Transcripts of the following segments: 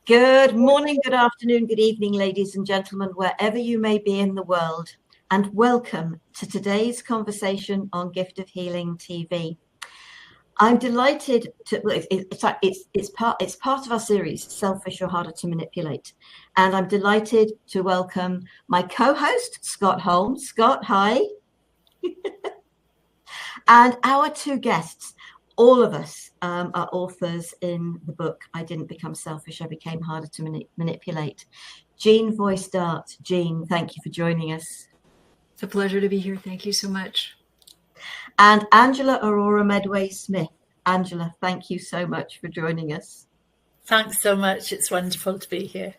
Good morning, good afternoon, good evening, ladies and gentlemen, wherever you may be in the world, and welcome to today's conversation on Gift of Healing TV. I'm delighted to. It's part of our series, Selfish or Harder to Manipulate, and I'm delighted to welcome my co-host Scott Holmes. Scott, hi, and our two guests. All of us are authors in the book, I Didn't Become Selfish, I Became Harder to Manipulate. Jean Voice-Dart. Jean, thank you for joining us. It's a pleasure to be here. Thank you so much. And Angela Orora Medway-Smith. Angela, thank you so much for joining us. Thanks so much. It's wonderful to be here.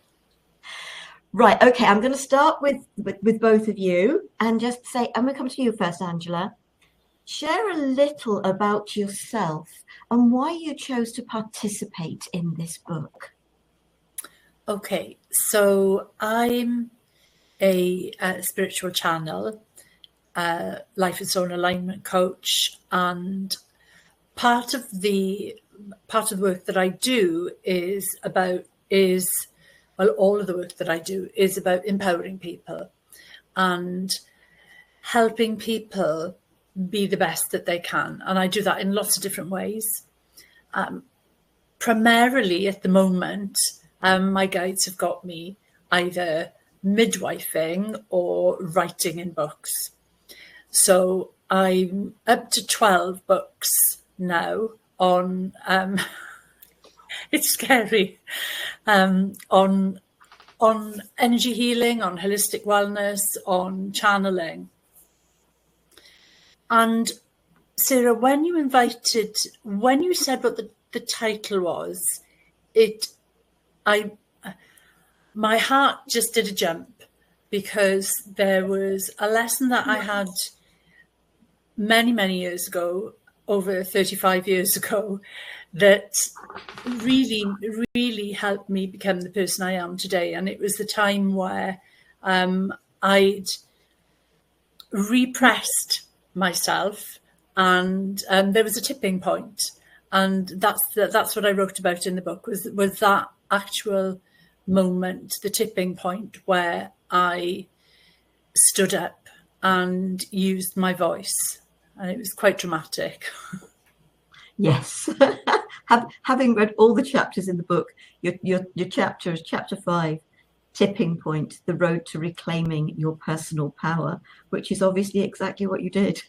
Right, okay, I'm going to start with both of you and just say, I'm going to come to you first, Angela. Share a little about yourself and why you chose to participate in this book. Okay, so I'm a spiritual channel, life and soul alignment coach, and part of the work that I do all of the work that I do is about empowering people and helping people be the best that they can. And I do that in lots of different ways. Primarily at the moment, my guides have got me either midwifing or writing in books. So I'm up to 12 books now on, it's scary, on energy healing, on holistic wellness, on channeling. And Sarah, when you said what the title was, my heart just did a jump, because there was a lesson that I had many, many years ago, over 35 years ago, that really, really helped me become the person I am today. And it was the time where I'd repressed myself, and there was a tipping point, and that's what I wrote about in the book, was that actual moment, the tipping point, where I stood up and used my voice, and it was quite dramatic. Yes. Having read all the chapters in the book, your chapter is chapter 5, Tipping Point, the road to reclaiming your personal power, which is obviously exactly what you did.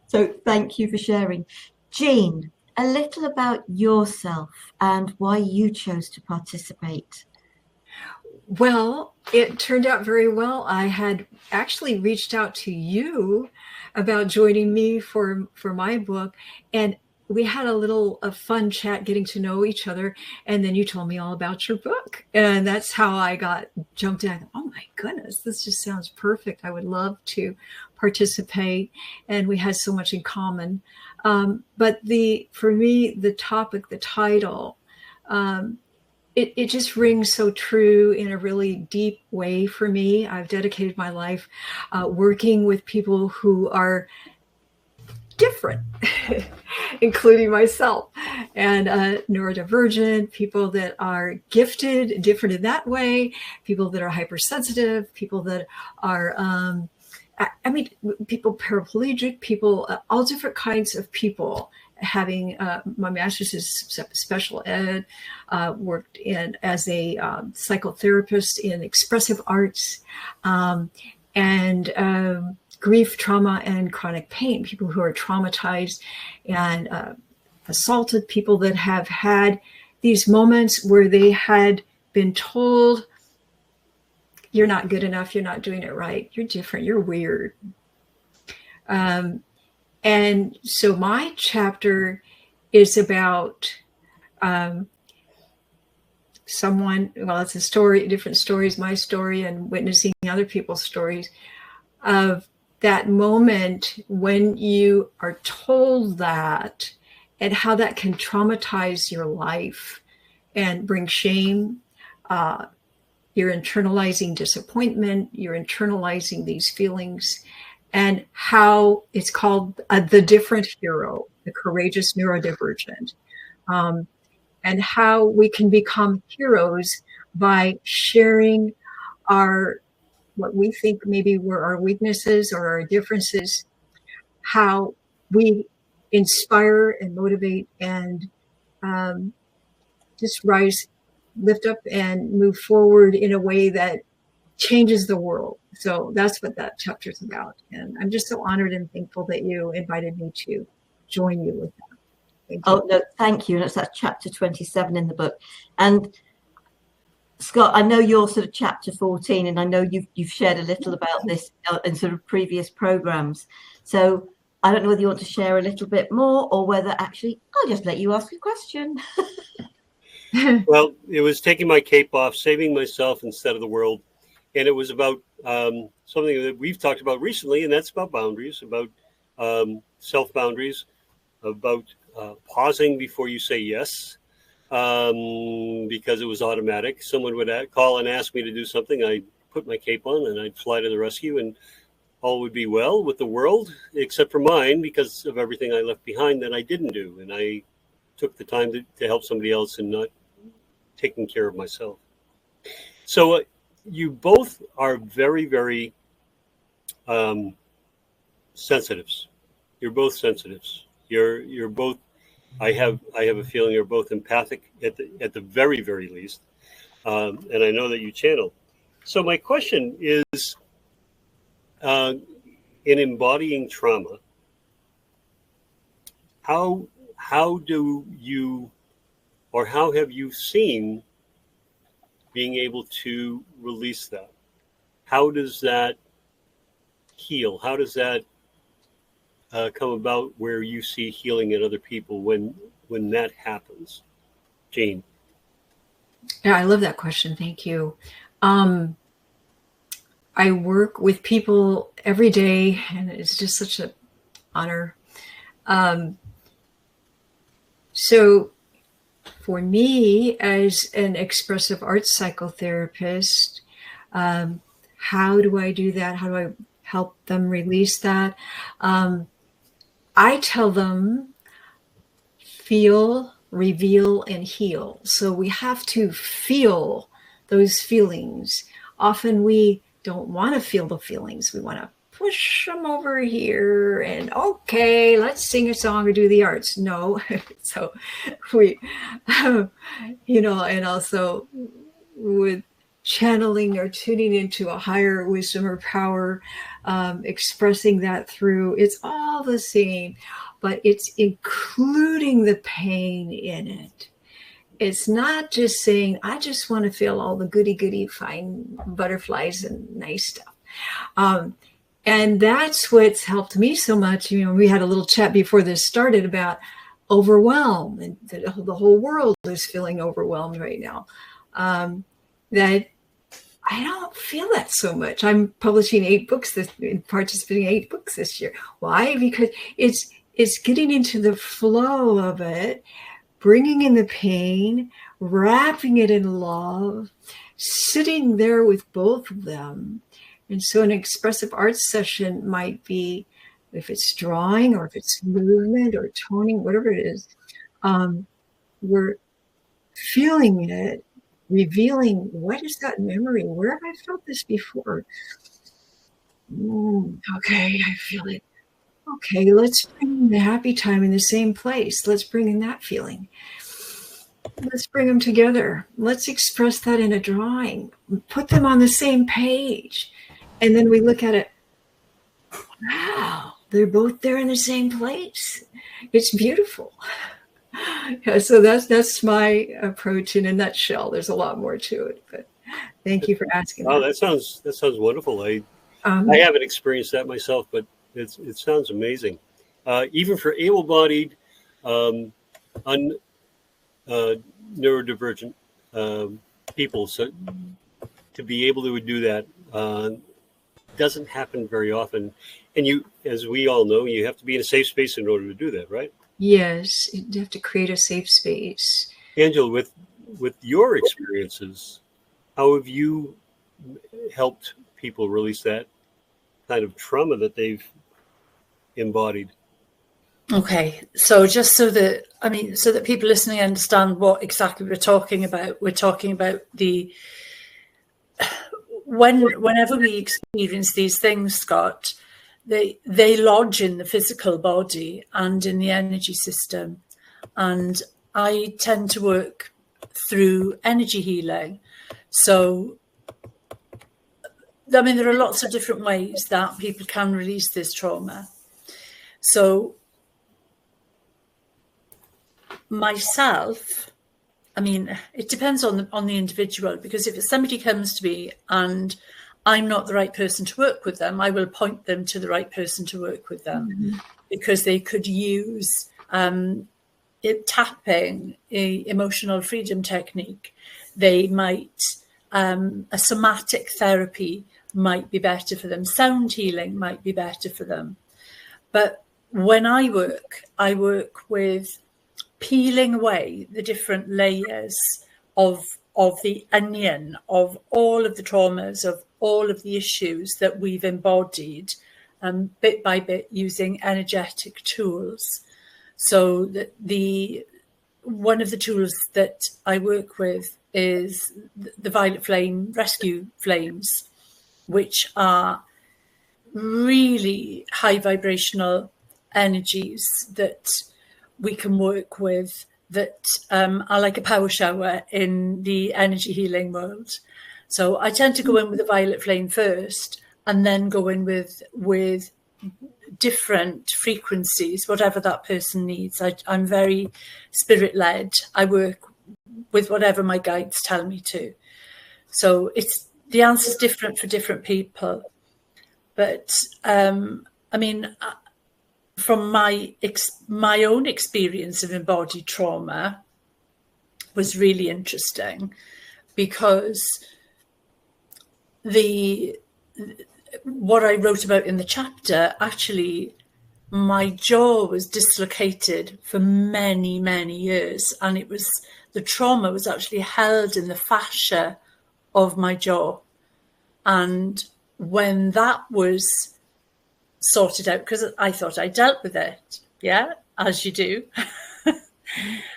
So thank you for sharing. Jean, a little about yourself and why you chose to participate. Well, it turned out very well. I had actually reached out to you about joining me for my book, and we had a fun chat, getting to know each other. And then you told me all about your book. And that's how I got jumped in. Oh my goodness, this just sounds perfect. I would love to participate. And we had so much in common. But for me, the topic, the title, it just rings so true in a really deep way for me. I've dedicated my life working with people who are different, including myself, and neurodivergent, people that are gifted, different in that way, people that are hypersensitive, people that are, people paraplegic, people, all different kinds of people. Having my master's is special ed, worked as a psychotherapist in expressive arts, and grief, trauma, and chronic pain, people who are traumatized and assaulted, people that have had these moments where they had been told, you're not good enough, you're not doing it right, you're different, you're weird. And so my chapter is about it's a story, different stories, my story, and witnessing other people's stories of that moment when you are told that, and how that can traumatize your life and bring shame. You're internalizing disappointment, you're internalizing these feelings, and how it's called the different hero, the courageous neurodivergent. and how we can become heroes by sharing what we think maybe were our weaknesses or our differences, how we inspire and motivate and just lift up and move forward in a way that changes the world. So that's what that chapter is about. And I'm just so honored and thankful that you invited me to join you with that. Thank you. Oh, no, thank you. That's chapter 27 in the book. And Scott, I know you're sort of chapter 14, and I know you've shared a little about this in sort of previous programs. So I don't know whether you want to share a little bit more, or whether actually I'll just let you ask a question. Well, it was taking my cape off, saving myself instead of the world. And it was about something that we've talked about recently, and that's about boundaries, about self-boundaries, about pausing before you say yes, because it was automatic. Someone would call and ask me to do something. I'd put my cape on and I'd fly to the rescue, and all would be well with the world, except for mine, because of everything I left behind that I didn't do. And I took the time to help somebody else and not taking care of myself. So you both are very, very sensitives. You're both sensitives. You're both. I have a feeling you're both empathic at the very, very least, and I know that you channel. So my question is, in embodying trauma, how do you, or how have you seen being able to release that? How does that heal? How does that come about where you see healing in other people when that happens? Jane. Yeah, I love that question. Thank you. I work with people every day, and it's just such an honor. So for me, as an expressive arts psychotherapist, how do I do that? How do I help them release that? I tell them, feel, reveal, and heal. So we have to feel those feelings. Often we don't want to feel the feelings. We want to push them over here and, okay, let's sing a song or do the arts. No. So we, and also with channeling or tuning into a higher wisdom or power, expressing that through, it's all the same, but it's including the pain in it. It's not just saying, I just want to feel all the goody fine butterflies and nice stuff. And that's what's helped me so much. We had a little chat before this started about overwhelm, and the whole world is feeling overwhelmed right now. That I don't feel that so much. I'm publishing 8 books participating in 8 books this year. Why? Because it's getting into the flow of it, bringing in the pain, wrapping it in love, sitting there with both of them. And so an expressive arts session might be, if it's drawing or if it's movement or toning, whatever it is, we're feeling it, revealing, what is that memory? Where have I felt this before? Okay, I feel it. Okay, let's bring in the happy time in the same place. Let's bring in that feeling. Let's bring them together. Let's express that in a drawing. Put them on the same page. And then we look at it. Wow, they're both there in the same place. It's beautiful. Yeah, so that's my approach in a nutshell. There's a lot more to it, but thank you for asking. Oh, that sounds wonderful. I haven't experienced that myself, but it sounds amazing. Even for able-bodied, neurodivergent people, so to be able to do that doesn't happen very often. And you, as we all know, you have to be in a safe space in order to do that, right? Yes, you have to create a safe space. Angela, with your experiences, how have you helped people release that kind of trauma that they've embodied? Okay, so just so that people listening understand what exactly we're talking about whenever we experience these things, Scott, they lodge in the physical body and in the energy system. And I tend to work through energy healing. So, I mean, there are lots of different ways that people can release this trauma. So, myself, I mean, it depends on the individual, because if somebody comes to me and I'm not the right person to work with them, I will point them to the right person to work with them, because they could use tapping, a emotional freedom technique. They might, a somatic therapy might be better for them. Sound healing might be better for them. But when I work with peeling away the different layers of the onion, of all of the traumas, of all of the issues that we've embodied, bit by bit, using energetic tools. So that one of the tools that I work with is the Violet Flame Rescue Flames, which are really high vibrational energies that we can work with, that are like a power shower in the energy healing world. So I tend to go in with the violet flame first, and then go in with different frequencies, whatever that person needs. I'm very spirit-led. I work with whatever my guides tell me to. So the answer's different for different people. But I mean, from my own experience of embodied trauma was really interesting, because what I wrote about in the chapter, actually, my jaw was dislocated for many, many years, and the trauma was actually held in the fascia of my jaw. And when that was sorted out, because I thought I dealt with it, yeah, as you do,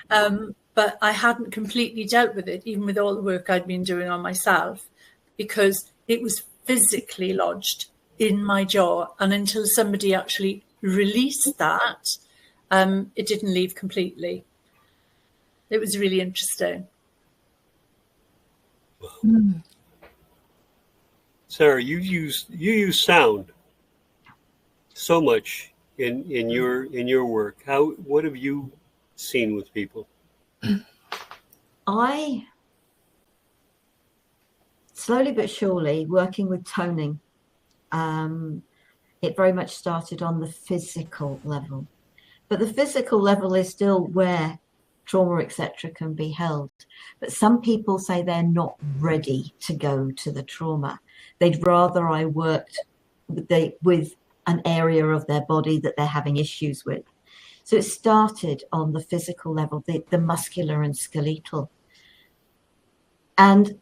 but I hadn't completely dealt with it, even with all the work I'd been doing on myself, because it was physically lodged in my jaw, and until somebody actually released that, it didn't leave completely. It was really interesting. Wow. Sara, you use sound so much in your work. What have you seen with people? I slowly but surely working with toning. It very much started on the physical level, but the physical level is still where trauma, etc., can be held. But some people say they're not ready to go to the trauma. They'd rather I worked with an area of their body that they're having issues with. So it started on the physical level, the muscular and skeletal. And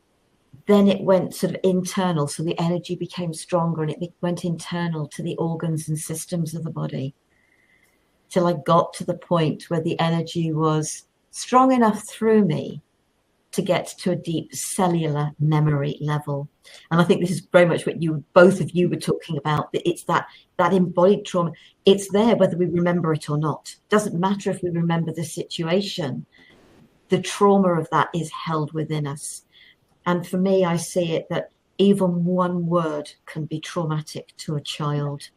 then it went sort of internal. So the energy became stronger, and it went internal to the organs and systems of the body, till I got to the point where the energy was strong enough through me to get to a deep cellular memory level. And I think this is very much what both of you were talking about, that it's that embodied trauma. It's there whether we remember it or not. It doesn't matter if we remember the situation. The trauma of that is held within us. And for me, I see it that even one word can be traumatic to a child.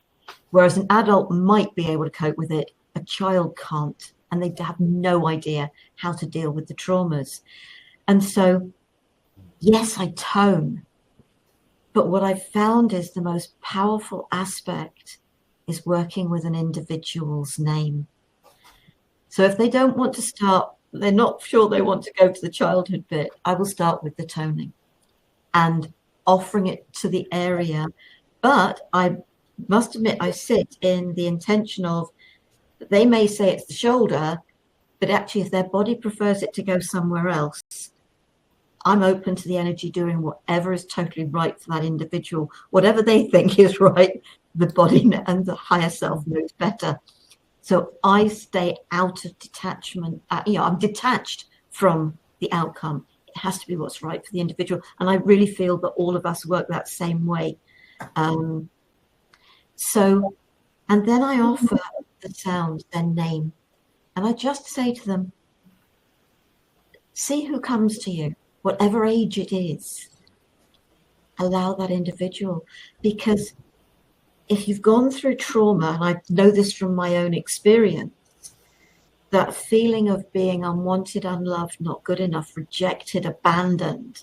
Whereas an adult might be able to cope with it, a child can't. And they have no idea how to deal with the traumas. And so, yes, I tone. But what I've found is the most powerful aspect is working with an individual's name. So if they don't want to start, they're not sure they want to go to the childhood bit, I will start with the toning and offering it to the area. But I must admit, I sit in the intention of, they may say it's the shoulder, but actually if their body prefers it to go somewhere else, I'm open to the energy doing whatever is totally right for that individual. Whatever they think is right, the body and the higher self knows better. So I stay out of detachment. I'm detached from the outcome. It has to be what's right for the individual. And I really feel that all of us work that same way. And then I offer the sound their name. And I just say to them, see who comes to you, whatever age it is. Allow that individual. Because if you've gone through trauma, and I know this from my own experience, that feeling of being unwanted, unloved, not good enough, rejected, abandoned,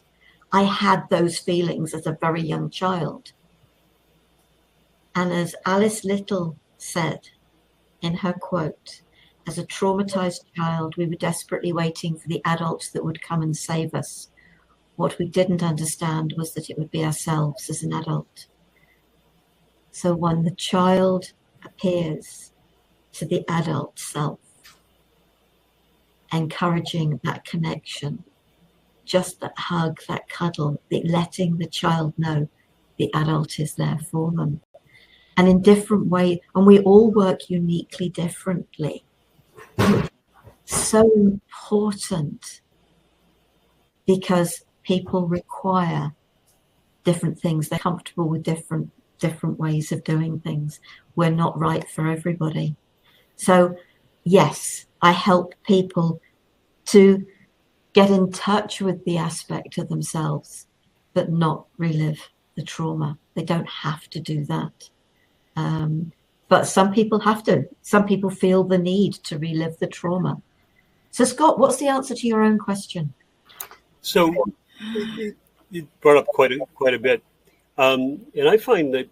I had those feelings as a very young child. And as Alice Little said in her quote, as a traumatized child, we were desperately waiting for the adults that would come and save us. What we didn't understand was that it would be ourselves as an adult. So when the child appears to the adult self, encouraging that connection, just that hug, that cuddle, letting the child know the adult is there for them. And in different ways, and we all work uniquely differently. So important, because people require different things. They're comfortable with different ways of doing things. We're not right for everybody. So yes, I help people to get in touch with the aspect of themselves, but not relive the trauma. They don't have to do that. But some people have to. Some people feel the need to relive the trauma. So Scott, what's the answer to your own question? So you brought up quite a bit. And I find that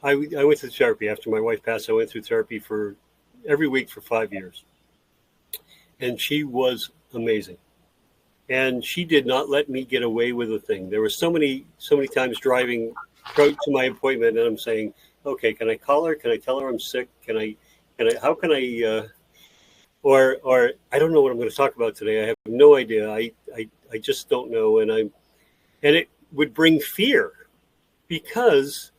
I went through therapy after my wife passed. I went through therapy for every week for 5 years. And she was amazing. And she did not let me get away with a thing. There were so many times driving to my appointment, and I'm saying, okay, can I call her? Can I tell her I'm sick? How can I, or I don't know what I'm going to talk about today. I have no idea. I just don't know. And it would bring fear, because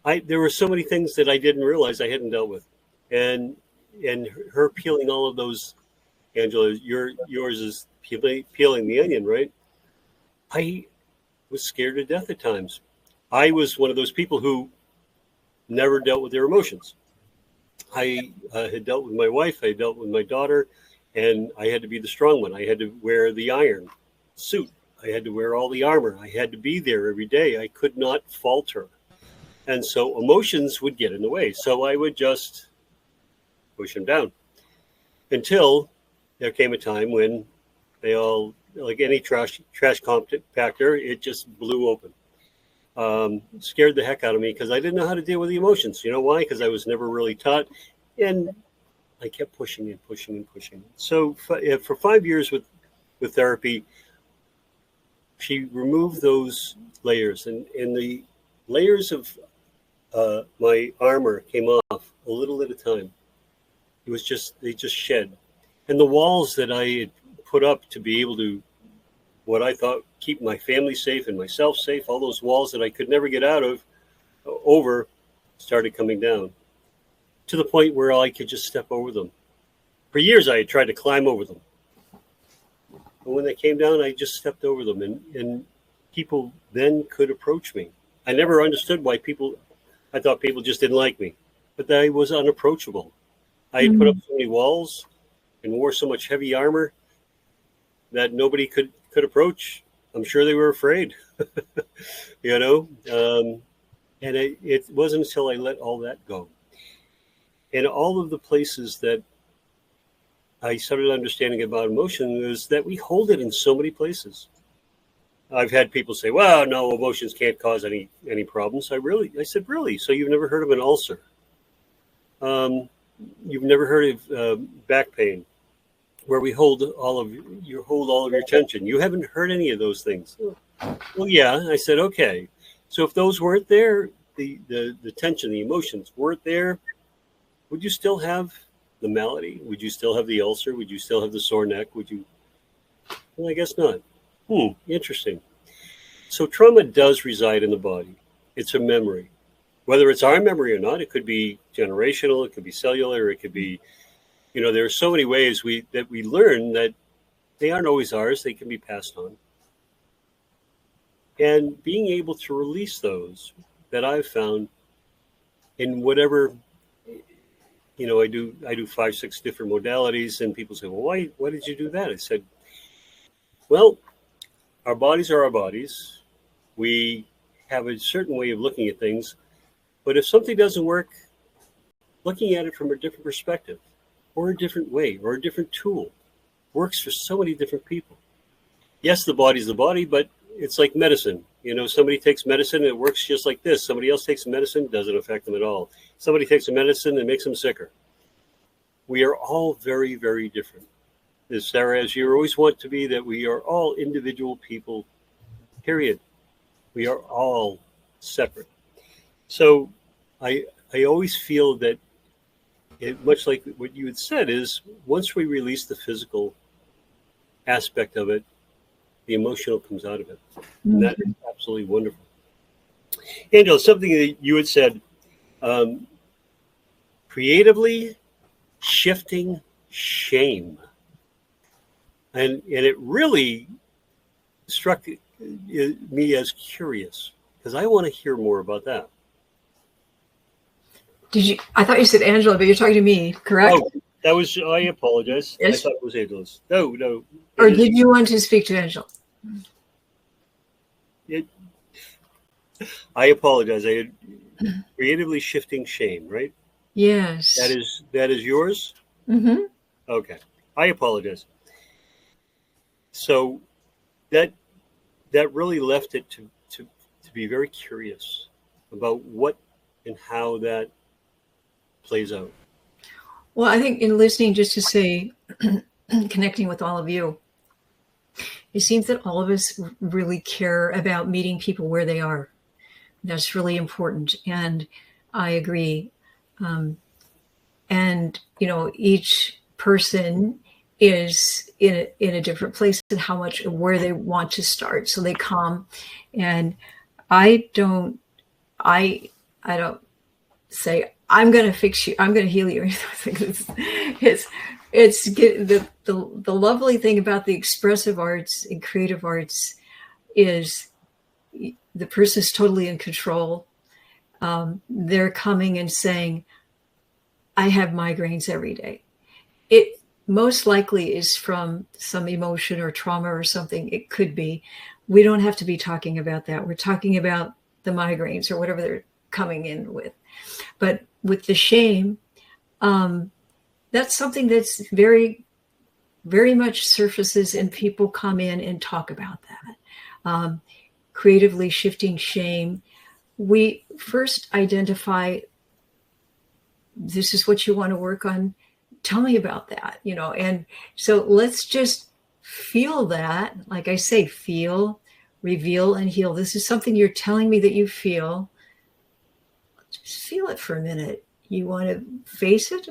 there were so many things that I didn't realize I hadn't dealt with. And her peeling all of those, Angela, yours is peeling the onion, right? I was scared to death at times. I was one of those people who never dealt with their emotions. I had dealt with my wife, I dealt with my daughter, and I had to be the strong one. I had to wear the iron suit. I had to wear all the armor. I had to be there every day. I could not falter. And so emotions would get in the way. So I would just push them down until there came a time when they all, like any trash compactor, it just blew open. Scared the heck out of me, because I didn't know how to deal with the emotions. You know why? Because I was never really taught, and I kept pushing and pushing and pushing. So for 5 years with therapy, she removed those layers, and the layers of my armor came off a little at a time. They just shed, and the walls that I had put up to be able to, what I thought keep my family safe and myself safe, all those walls that I could never get out of, started coming down to the point where I could just step over them. For years, I had tried to climb over them. But when they came down, I just stepped over them, and people then could approach me. I never understood why I thought people just didn't like me, but I was unapproachable. I had put up so many walls and wore so much heavy armor that nobody could approach. I'm sure they were afraid, you know? And it wasn't until I let all that go. And all of the places that I started understanding about emotion is that we hold it in so many places. I've had people say, well, no, emotions can't cause any problems. I said, really? So you've never heard of an ulcer? You've never heard of back pain, where we hold all of your tension. You haven't heard any of those things. Well, yeah. I said, okay. So if those weren't there, the tension, the emotions weren't there, would you still have the malady? Would you still have the ulcer? Would you still have the sore neck? Would you? Well, I guess not. Interesting. So trauma does reside in the body. It's a memory. whether it's our memory or not. It could be generational, it could be cellular, it could be, there are so many ways that we learn that they aren't always ours. They can be passed on. And being able to release those that I've found in whatever, I do 5-6 different modalities, and people say, well, why did you do that? I said, well, our bodies are our bodies. We have a certain way of looking at things, but if something doesn't work, looking at it from a different perspective or a different way or a different tool works for so many different people. Yes, the body's the body, but it's like medicine. Somebody takes medicine and it works just like this. Somebody else takes medicine, doesn't affect them at all. Somebody takes a medicine and makes them sicker. We are all very, very different. As Sarah, as you always want to be, that we are all individual people, period. We are all separate. So I always feel that much like what you had said is, once we release the physical aspect of it, the emotional comes out of it. And that is absolutely wonderful. Angela, something that you had said, creatively shifting shame. And it really struck me as curious, because I want to hear more about that. I thought you said Angela, but you're talking to me, correct? Oh, I apologize. Yes. I thought it was Angela's. No. Or did you want to speak to Angela? I apologize. I had creatively shifting shame, right? Yes. That is yours? Mm-hmm. Okay. I apologize. So that really left it to be very curious about what and how that plays out. Well, I think in listening, just to say, connecting with all of you, it seems that all of us really care about meeting people where they are. That's really important. And I agree. And, each person is in a different place and where they want to start. So they come, and I don't say, I'm going to fix you, I'm going to heal you. It's the lovely thing about the expressive arts and creative arts is the person is totally in control. They're coming and saying, I have migraines every day. It most likely is from some emotion or trauma or something. It could be. We don't have to be talking about that. We're talking about the migraines or whatever they're coming in with. But with the shame, that's something that's very, very much surfaces, and people come in and talk about that. Creatively shifting shame. We first identify, this is what you want to work on. Tell me about that, and so let's just feel that. Like I say, feel, reveal, and heal. This is something you're telling me that you feel. Just feel it for a minute. You want to face it.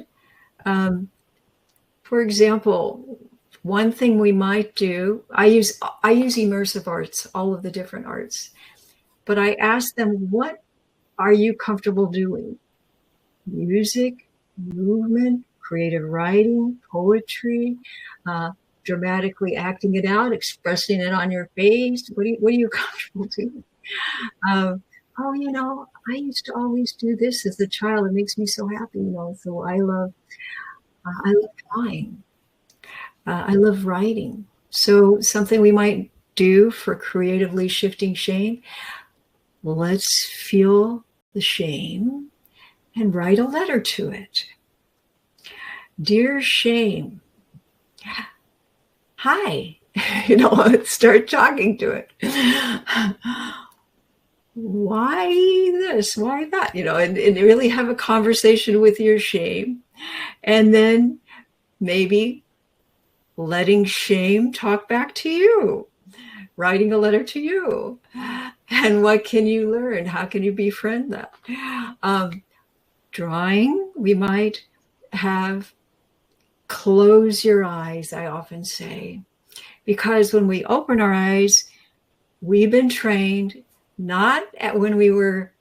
For example, one thing we might do, I use immersive arts, all of the different arts, but I ask them, what are you comfortable doing? Music, movement, creative writing, poetry, dramatically acting it out, expressing it on your face. What are you comfortable doing? I used to always do this as a child. It makes me so happy, So I love drawing. I love writing. So something we might do for creatively shifting shame. Let's feel the shame and write a letter to it. Dear shame, hi. Start talking to it. Why this? Why that? And really have a conversation with your shame. And then maybe letting shame talk back to you, writing a letter to you. And what can you learn? How can you befriend that? Drawing, we might have close your eyes, I often say, because when we open our eyes, we've been trained, not when we were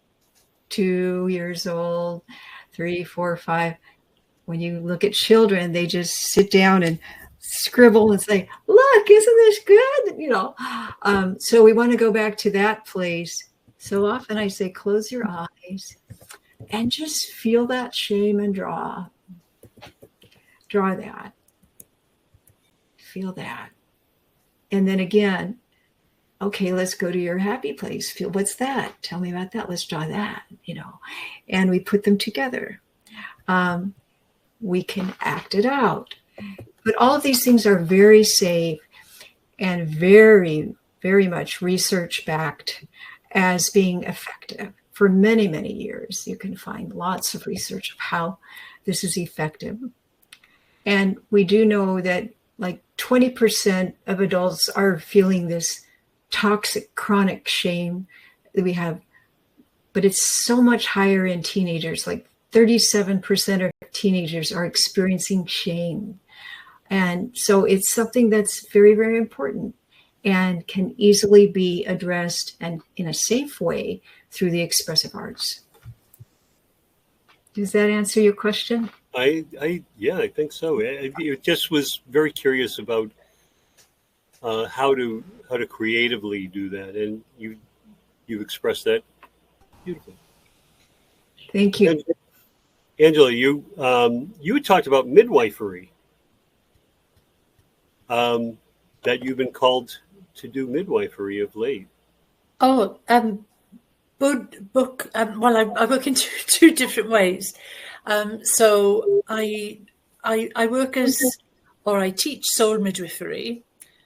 2 years old, 3, 4, 5. When you look at children, they just sit down and scribble and say, look, isn't this good? So we want to go back to that place. So often I say, close your eyes and just feel that shame and draw that. Feel that. And then again, okay, let's go to your happy place. Feel, what's that? Tell me about that. Let's draw that, and we put them together. We can act it out. But all of these things are very safe and very, very much research backed as being effective. For many, many years, you can find lots of research of how this is effective. And we do know that like 20% of adults are feeling this toxic, chronic shame that we have, but it's so much higher in teenagers. Like 37% of teenagers are experiencing shame. And so it's something that's very, very important and can easily be addressed and in a safe way through the expressive arts. Does that answer your question? Yeah, I think so. It just was very curious about how to creatively do that, and you've expressed that beautifully. Thank you, Angela. You had talked about midwifery. That you've been called to do midwifery of late. Oh, book. Well, I work in two different ways. So I work or I teach soul midwifery.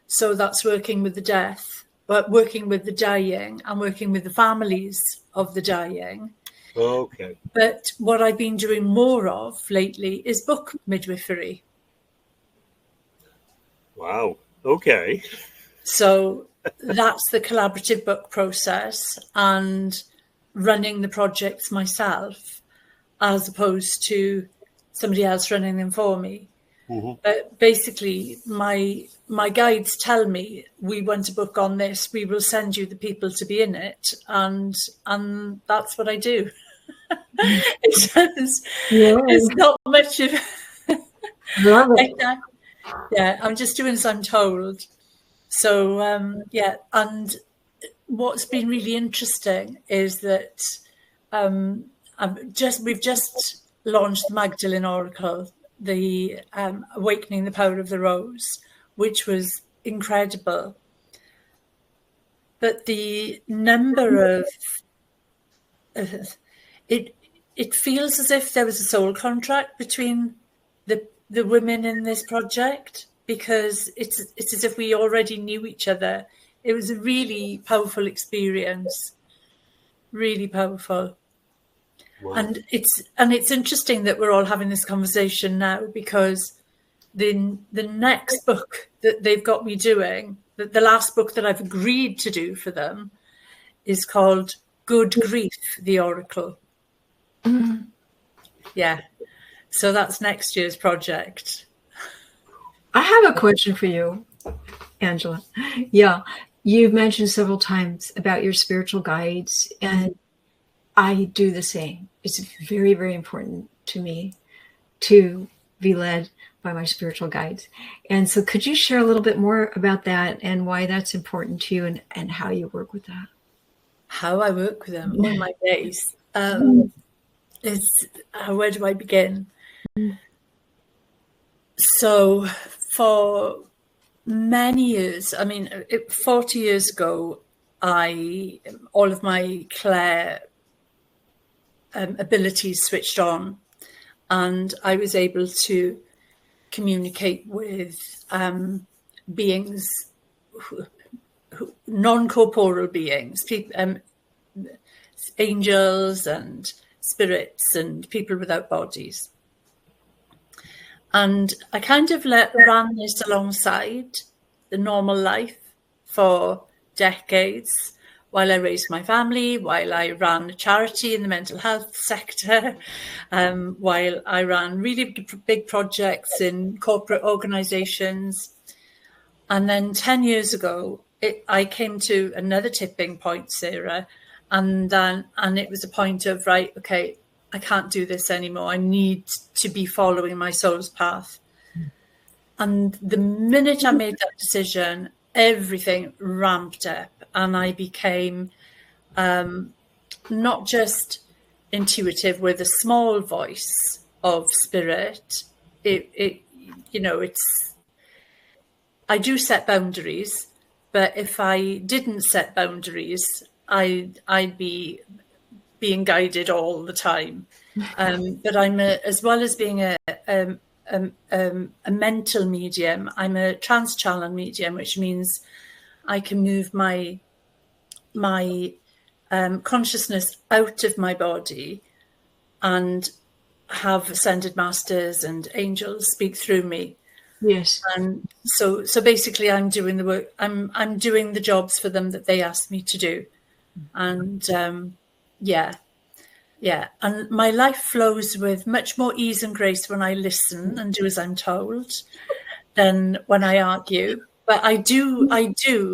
So that's working with the death, but working with the dying and working with the families of the dying. Okay. But what I've been doing more of lately is book midwifery. Wow. Okay. So that's the collaborative book process and running the projects myself, as opposed to somebody else running them for me. Mm-hmm. But basically, my guides tell me, we want a book on this, we will send you the people to be in it, and that's what I do. It's not much of Love it. Yeah, I'm just doing as I'm told. So and what's been really interesting is that we've just launched the Magdalene Oracle, the Awakening the Power of the Rose, which was incredible. But the number of it feels as if there was a soul contract between the women in this project, because it's as if we already knew each other. It was a really powerful experience, really powerful. Wow. And it's interesting that we're all having this conversation now, because the next book that they've got me doing, the last book that I've agreed to do for them, is called Good Grief, the Oracle. Mm-hmm. Yeah. So that's next year's project. I have a question for you, Angela. Yeah, you've mentioned several times about your spiritual guides, and I do the same. It's very, very important to me to be led by my spiritual guides. And so could you share a little bit more about that and why that's important to you and how you work with that? How I work with them? Oh, my days. Where do I begin? So for many years, 40 years ago, all of my clair abilities switched on, and I was able to communicate with beings, non-corporeal beings, angels and spirits and people without bodies. And I kind of ran this alongside the normal life for decades, while I raised my family, while I ran a charity in the mental health sector, while I ran really big projects in corporate organizations. And then 10 years ago, I came to another tipping point, Sarah, And it was a point of, right, okay, I can't do this anymore. I need to be following my soul's path. And the minute I made that decision, everything ramped up, and I became not just intuitive with a small voice of spirit. I do set boundaries, but if I didn't set boundaries, I'd be being guided all the time. But I'm as well as being a mental medium, I'm a trans-channel medium, which means I can move my consciousness out of my body and have ascended masters and angels speak through me. Yes. And so basically I'm doing the work, I'm doing the jobs for them that they asked me to do. And and my life flows with much more ease and grace when I listen and do as I'm told than when I argue. But I do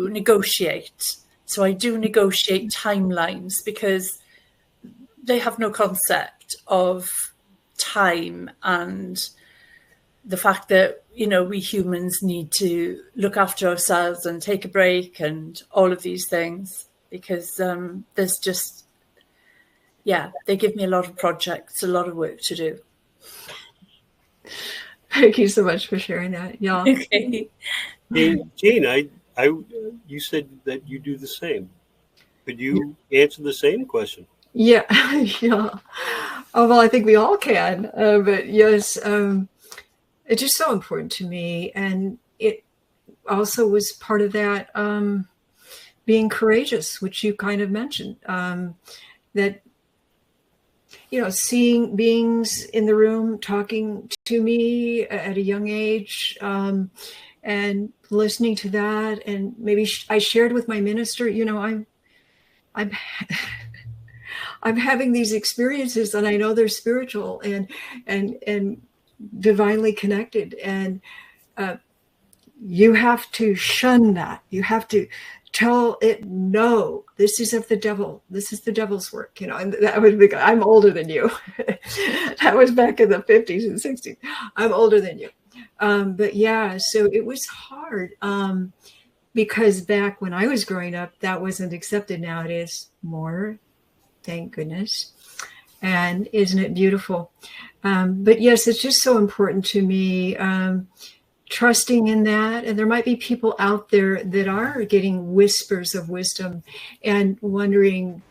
negotiate. So I do negotiate timelines, because they have no concept of time and the fact that, we humans need to look after ourselves and take a break and all of these things, because there's just, they give me a lot of projects, a lot of work to do. Thank you so much for sharing that. Yeah. Okay. Jane, you said that you do the same. Could you answer the same question? Yeah. Yeah. Oh, well, I think we all can. But yes, it's just so important to me. And it also was part of that being courageous, which you kind of mentioned, that, seeing beings in the room talking to me at a young age, and listening to that. And maybe I shared with my minister, I'm having these experiences, and I know they're spiritual and divinely connected. And you have to shun that. You have to tell it, no, this is of the devil. This is the devil's work. And that was because I'm older than you. That was back in the 50s and 60s. I'm older than you. But yeah, so it was hard. Because back when I was growing up, that wasn't accepted. Now it is more, thank goodness. And isn't it beautiful? But yes, it's just so important to me, trusting in that. And there might be people out there that are getting whispers of wisdom and wondering,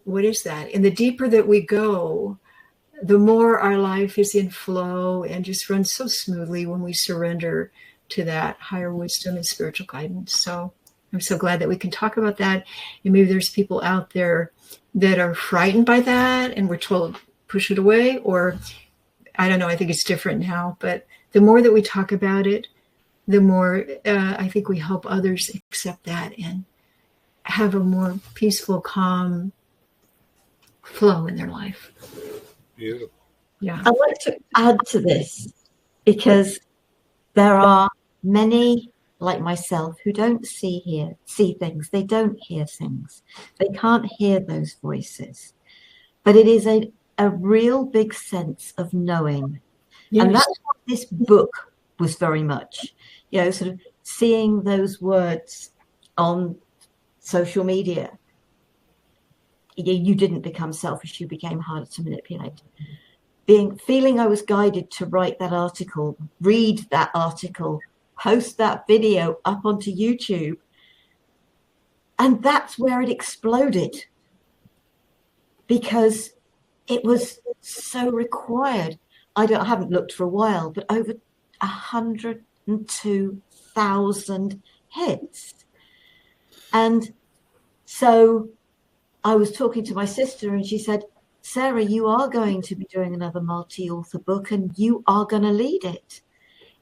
what is that? And the deeper that we go, the more our life is in flow and just runs so smoothly when we surrender to that higher wisdom and spiritual guidance. So I'm so glad that we can talk about that. And maybe there's people out there that are frightened by that and we're told push it away, or I don't know, I think it's different now. But the more that we talk about it, the more I think we help others accept that and have a more peaceful, calm flow in their life. Beautiful. Yeah. I'd like to add to this, because there are many like myself who don't see things. They don't hear things. They can't hear those voices. But it is a real big sense of knowing. Yes. And that's what this book was very much, sort of seeing those words on social media. You didn't become selfish, you became harder to manipulate. Feeling I was guided to write that article, read that article, post that video up onto YouTube. And that's where it exploded, because it was so required. I haven't looked for a while, but over 102,000 hits. And so I was talking to my sister and she said, Sarah, you are going to be doing another multi-author book and you are going to lead it.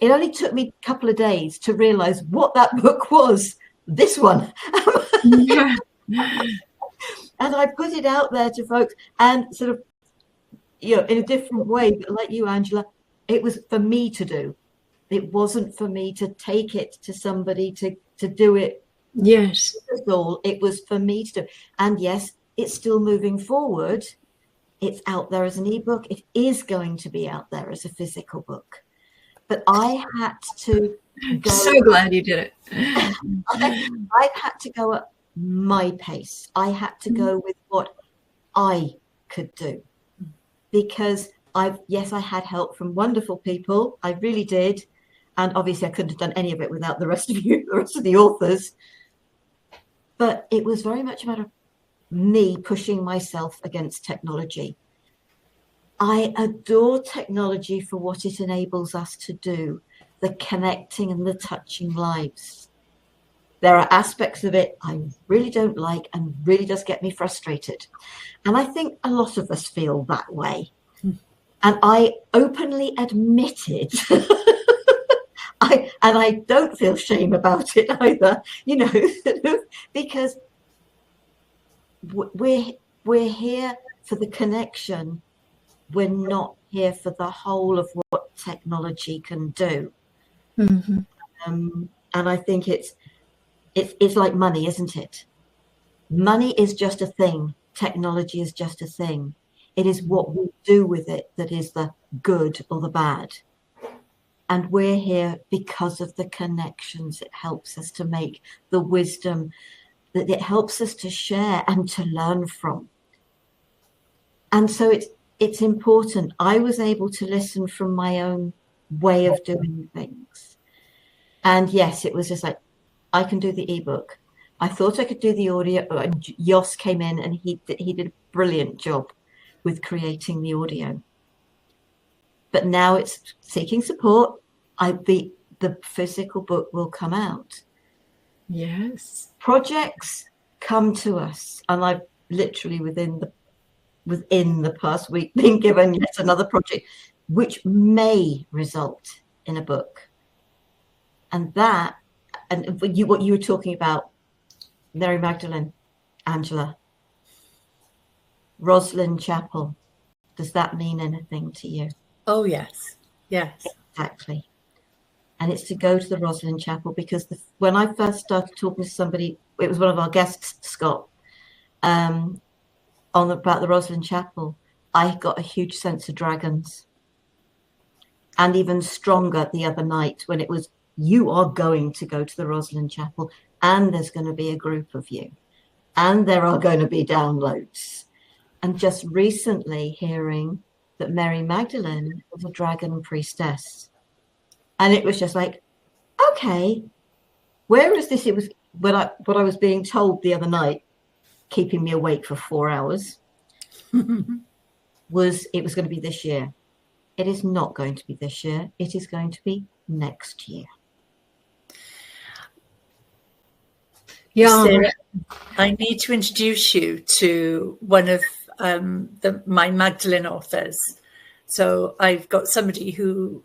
It only took me a couple of days to realize what that book was, this one. Yeah. And I put it out there to folks and sort of, in a different way, but like you, Angela, it was for me to do. It wasn't for me to take it to somebody to do it Yes. It was for me to do. And yes, it's still moving forward. It's out there as an ebook. It is going to be out there as a physical book. But I had to go. So glad you did it. I had to go at my pace. I had to go with what I could do, because I had help from wonderful people. I really did. And obviously I couldn't have done any of it without the rest of you, the rest of the authors. But it was very much a matter of me pushing myself against technology. I adore technology for what it enables us to do, the connecting and the touching lives. There are aspects of it I really don't like and really does get me frustrated. And I think a lot of us feel that way. And I openly admitted, I don't feel shame about it either, because we're here for the connection. We're not here for the whole of what technology can do. Mm-hmm. And I think it's like money, isn't it? Money is just a thing. Technology is just a thing. It is what we do with it that is the good or the bad. And we're here because of the connections it helps us to make, the wisdom that it helps us to share and to learn from. And so it's important. I was able to listen from my own way of doing things. And yes, it was just like, I can do the ebook. I thought I could do the audio. Jos came in and he did a brilliant job with creating the audio. But now it's seeking support. The physical book will come out. Yes. Projects come to us, and I've literally within the past week been given yet another project which may result in a book. And what you were talking about, Mary Magdalene, Angela, Roslyn Chapel, does that mean anything to you? Oh, yes. Yes. Exactly. And it's to go to the Roslyn Chapel, because when I first started talking to somebody, it was one of our guests, Scott, about the Roslyn Chapel, I got a huge sense of dragons. And even stronger the other night when it was, you are going to go to the Roslyn Chapel, and there's going to be a group of you, and there are going to be downloads. And just recently hearing that Mary Magdalene was a dragon priestess. And it was just like, okay, where is this? It was what I was being told the other night, keeping me awake for 4 hours, was it was going to be this year. It is not going to be this year. It is going to be next year. Yeah, Sarah, I need to introduce you to one of my Magdalene authors. So I've got somebody who's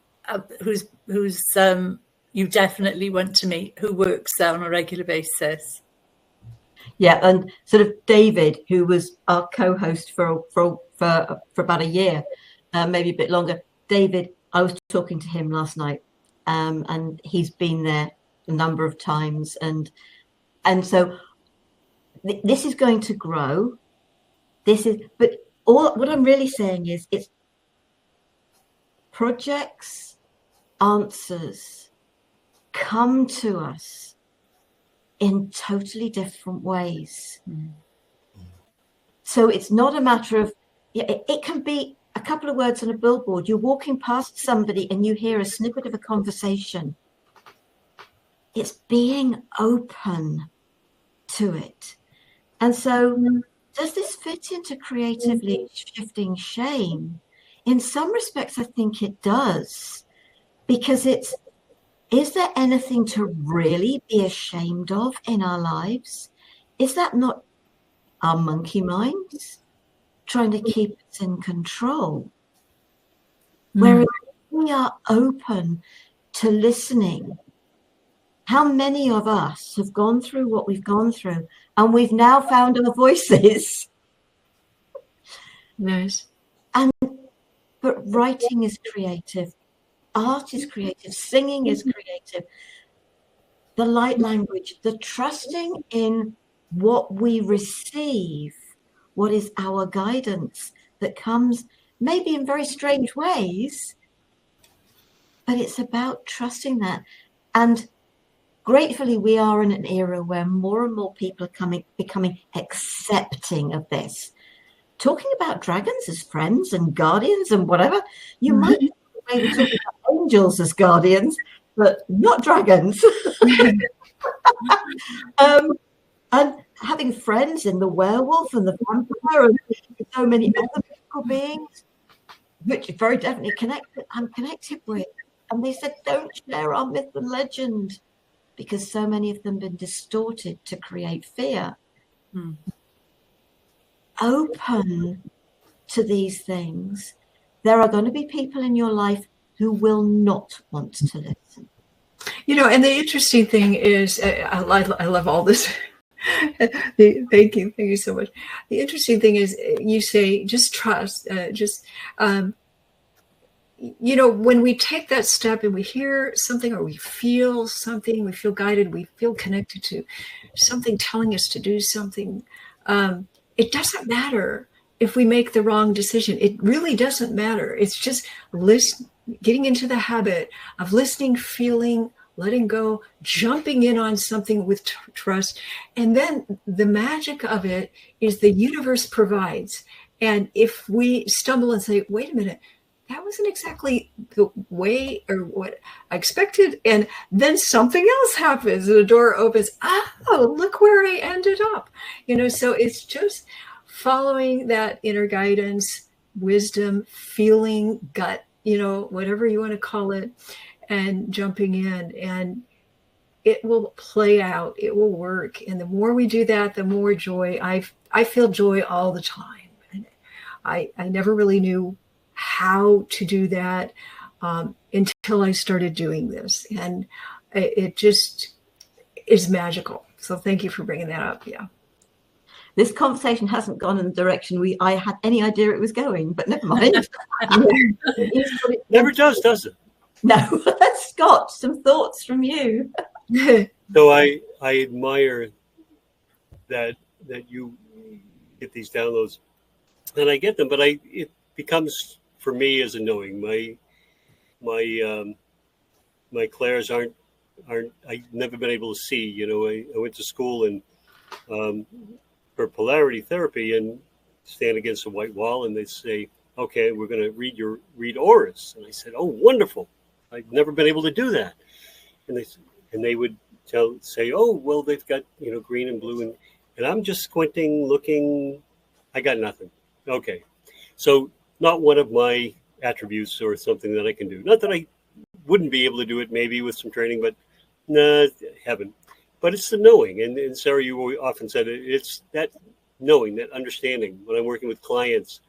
you definitely want to meet, who works there on a regular basis. Yeah, and sort of David, who was our co-host for about a year, maybe a bit longer. David, I was talking to him last night, and he's been there a number of times, and so this is going to grow. But what I'm really saying is, it's projects, answers come to us in totally different ways. So it's not a matter of, it can be a couple of words on a billboard. You're walking past somebody and you hear a snippet of a conversation. It's being open to it. And so does this fit into creatively shifting shame? In some respects, I think it does, because is there anything to really be ashamed of in our lives? Is that not our monkey minds trying to keep us in control? Whereas we are open to listening. How many of us have gone through what we've gone through, and we've now found our voices? Nice. But writing is creative, art is creative, singing is creative. the light language, the trusting in what we receive, what is our guidance that comes maybe in very strange ways, but it's about trusting that. And gratefully, we are in an era where more and more people are becoming accepting of this. Talking about dragons as friends and guardians and whatever, you might maybe talk about angels as guardians, but not dragons. And having friends in the werewolf and the vampire and so many other mythical beings, which very definitely I'm connected with. And they said, don't share our myth and legend, because so many of them have been distorted to create fear. Open to these things. There are going to be people in your life who will not want to listen. And the interesting thing is, I love all this. Thank you so much. The interesting thing is, you say just trust, when we take that step and we hear something or we feel something, we feel guided, we feel connected to something telling us to do something, it doesn't matter if we make the wrong decision. It really doesn't matter. It's just getting into the habit of listening, feeling, letting go, jumping in on something with trust. And then the magic of it is the universe provides. And if we stumble and say, wait a minute, that wasn't exactly the way or what I expected, and then something else happens, the door opens, look where I ended up. So it's just following that inner guidance, wisdom, feeling, gut, whatever you want to call it, and jumping in, and it will play out, it will work. And the more we do that, the more joy. I feel joy all the time. And I never really knew how to do that until I started doing this. And it just is magical. So thank you for bringing that up. Yeah. This conversation hasn't gone in the direction I had any idea it was going, but never mind. Never does it? No. Scott, some thoughts from you. So I admire that you get these downloads, and I get them, but it becomes for me as a knowing. My clairs aren't I've never been able to see. I went to school and for polarity therapy and stand against a white wall, and they say, okay, we're going to read auras. And I said, oh, wonderful. I've never been able to do that. And they would say, oh, well, they've got, green and blue. And I'm just squinting, looking, I got nothing. Okay. So not one of my attributes or something that I can do. Not that I wouldn't be able to do it maybe with some training, but no, haven't. But it's the knowing. And Sara, you often said it's that knowing, that understanding. When I'm working with clients,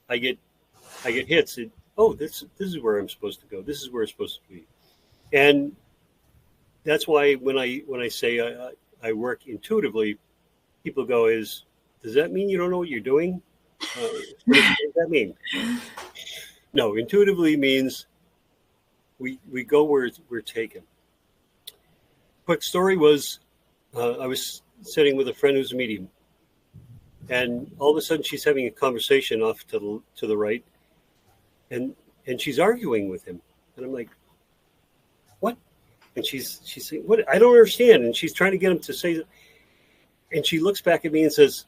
I get hits. This is where I'm supposed to go. This is where it's supposed to be. And that's why when I say I work intuitively, people go, does that mean you don't know what you're doing? What does that mean? No, intuitively means we go where we're taken. Quick story was, I was sitting with a friend who's a medium, and all of a sudden she's having a conversation off to the right, and she's arguing with him, and I'm like, what? And she's saying, what? I don't understand. And she's trying to get him to say, and she looks back at me and says,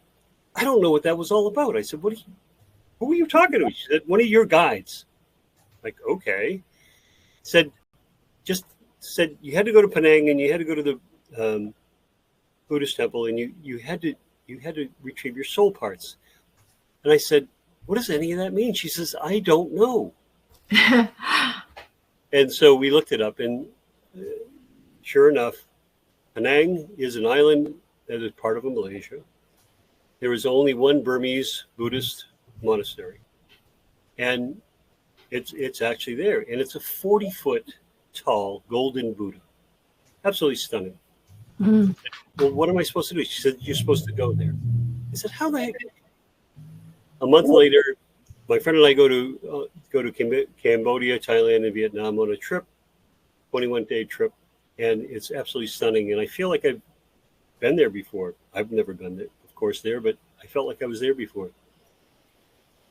I don't know what that was all about. I said, who were you talking to? She said, one of your guides. Like, okay. Said you had to go to Penang and you had to go to the Buddhist temple, and you had to retrieve your soul parts. And I said, what does any of that mean? She says, I don't know. And so we looked it up, and sure enough, Penang is an island that is part of Malaysia. There is only one Burmese Buddhist monastery, and it's actually there, and it's a 40-foot tall golden Buddha, absolutely stunning. Mm. Well, what am I supposed to do? She said, you're supposed to go there. I said, how the heck? A month later, my friend and I go to Cambodia, Thailand, and Vietnam on a trip, 21-day trip. and it's absolutely stunning. And I feel like I've been there before. I've never been there, of course, there, but I felt like I was there before.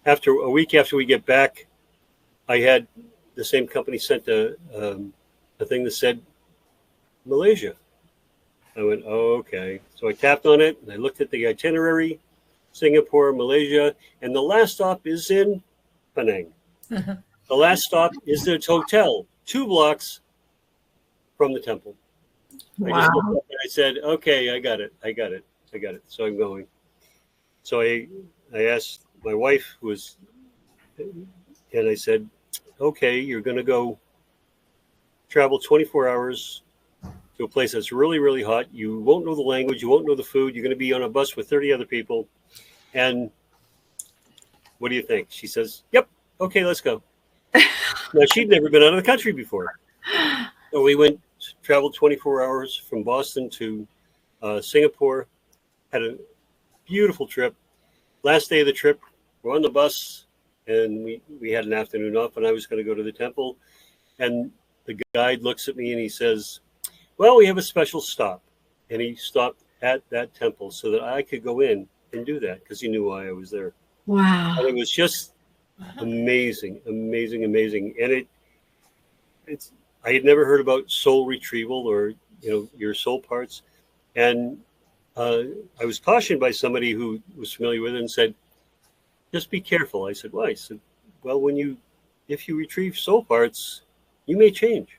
After a week after we get back, I had the same company sent a thing that said Malaysia. I went, oh, okay. So I tapped on it and I looked at the itinerary, Singapore, Malaysia, and the last stop is in Penang. Uh-huh. The last stop is the hotel, 2 blocks from the temple. Wow. I just looked up and I said, okay, I got it. So I'm going. So I asked my wife, and I said, okay, you're going to go travel 24 hours to a place that's really, really hot. You won't know the language. You won't know the food. You're going to be on a bus with 30 other people. And what do you think? She says, yep. Okay, let's go. Now, she'd never been out of the country before. So we traveled 24 hours from Boston to Singapore, had a beautiful trip. Last day of the trip, we're on the bus, and we had an afternoon off, and I was going to go to the temple. And the guide looks at me and he says, well, we have a special stop. And he stopped at that temple so that I could go in and do that because he knew why I was there. Wow. And it was just amazing. And it's I had never heard about soul retrieval or, your soul parts. And I was cautioned by somebody who was familiar with it and said, just be careful. I said, why? I said, well, if you retrieve soul parts, you may change.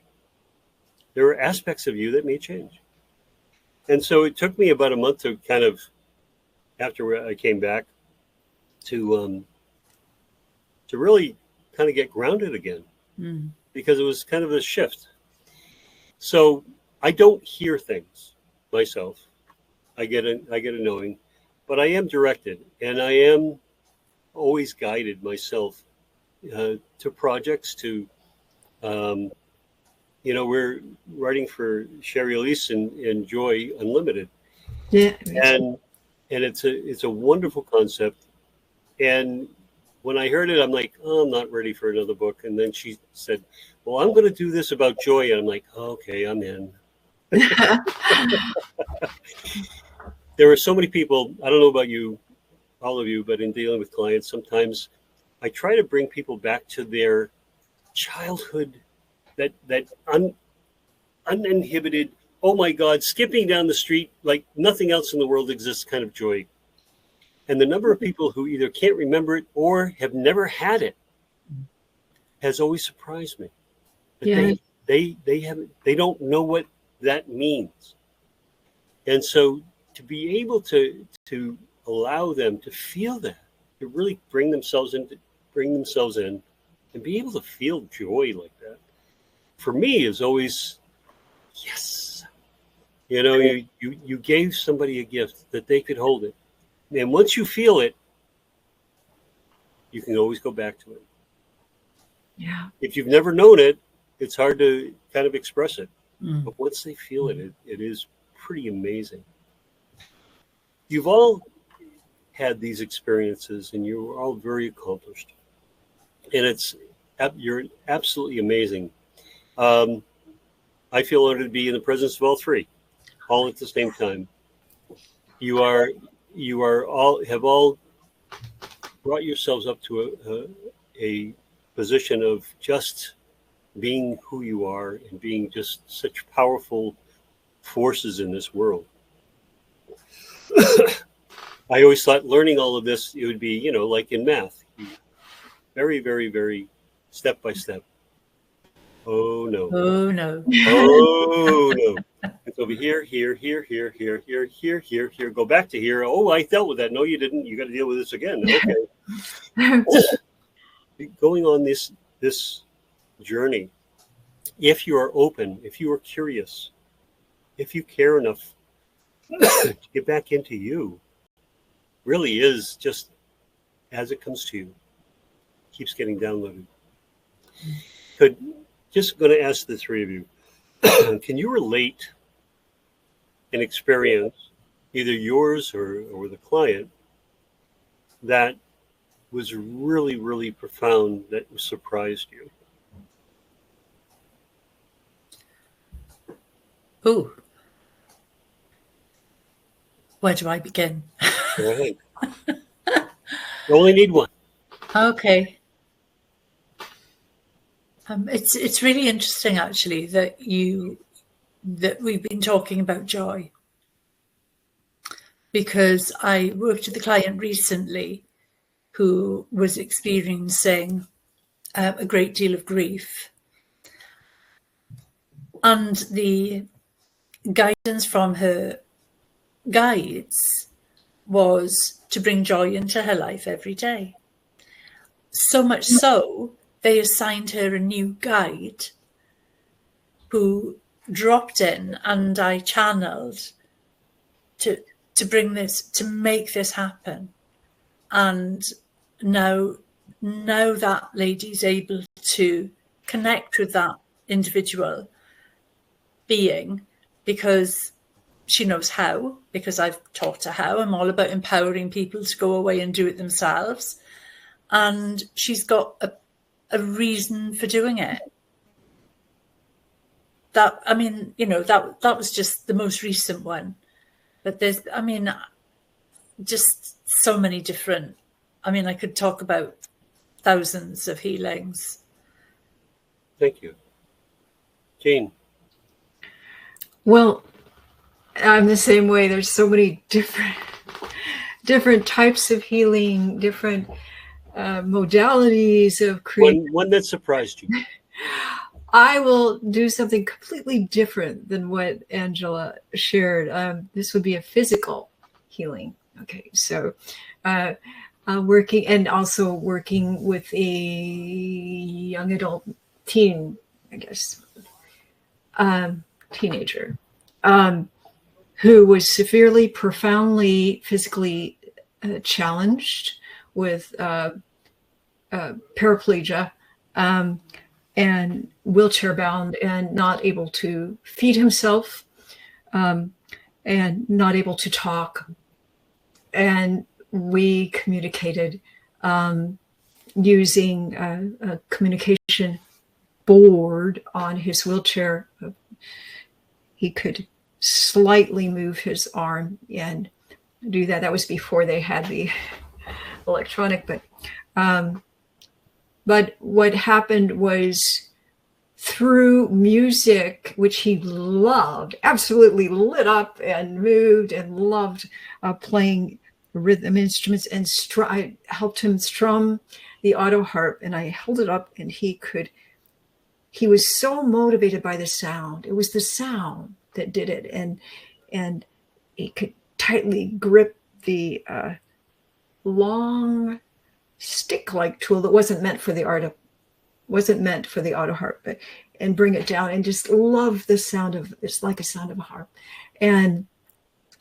There are aspects of you that may change. And so it took me about a month to kind of, after I came back, to really kind of get grounded again, because it was kind of a shift. So I don't hear things myself. I get a knowing, but I am directed, and I am always guided myself to projects. To we're writing for Sherry Elise in Joy Unlimited, and it's a wonderful concept. And when I heard it, I'm like, oh, I'm not ready for another book. And then she said, well, I'm going to do this about joy. And I'm like, oh, okay, I'm in. There are so many people, I don't know about you, all of you, but in dealing with clients, sometimes I try to bring people back to their childhood, that uninhibited, oh my God, skipping down the street like nothing else in the world exists kind of joy. And the number of people who either can't remember it or have never had it has always surprised me. But they don't know what that means. And so to be able to allow them to feel that, to really bring themselves in and be able to feel joy like that, for me is always, yes. You gave somebody a gift that they could hold it. And once you feel it, you can always go back to it. Yeah. If you've never known it, it's hard to kind of express it. But once they feel it, it is pretty amazing. You've all had these experiences, and you're all very accomplished. And you're absolutely amazing. I feel honored to be in the presence of all three, all at the same time. You have all brought yourselves up to a position of just being who you are and being just such powerful forces in this world. I always thought learning all of this, it would be, like in math, very, very, very step by step. Oh no. Oh no. Oh no. It's over here, here, go back to here. Oh, I dealt with that. No, you didn't. You got to deal with this again. Okay. Going on this journey, if you are open, if you are curious, if you care enough to get back into you, really is just as it comes to you, keeps getting downloaded. Just going to ask the three of you, can you relate an experience, either yours or the client, that was really, really profound, that surprised you? Ooh. Where do I begin? Go ahead. You only need one. Okay. It's really interesting, actually, that we've been talking about joy, because I worked with a client recently who was experiencing a great deal of grief, and the guidance from her guides was to bring joy into her life every day. So much so, they assigned her a new guide who dropped in, and I channeled to bring this, to make this happen. And now that lady's able to connect with that individual being, because she knows how, because I've taught her how. I'm all about empowering people to go away and do it themselves. And she's got a reason for doing it. That, I mean, you know, that was just the most recent one. But there's, I mean, just so many different, I mean, I could talk about thousands of healings. Thank you. Jane. Well, I'm the same way. There's so many different types of healing, different modalities of creating. One that surprised you. I will do something completely different than what Angela shared. This would be a physical healing. Okay, so working, and also working with a young adult teen, I guess, teenager, who was severely, profoundly physically challenged with paraplegia, and wheelchair bound, and not able to feed himself, and not able to talk. And we communicated using a communication board on his wheelchair. He could slightly move his arm and do that. That was before they had the electronic, but what happened was, through music, which he loved, absolutely lit up and moved and loved playing rhythm instruments, and I helped him strum the auto harp, and I held it up, and he was so motivated by the sound. It was the sound that did it, and he could tightly grip the long stick-like tool that wasn't meant for the auto harp, and bring it down, and just love the sound of, it's like a sound of a harp. And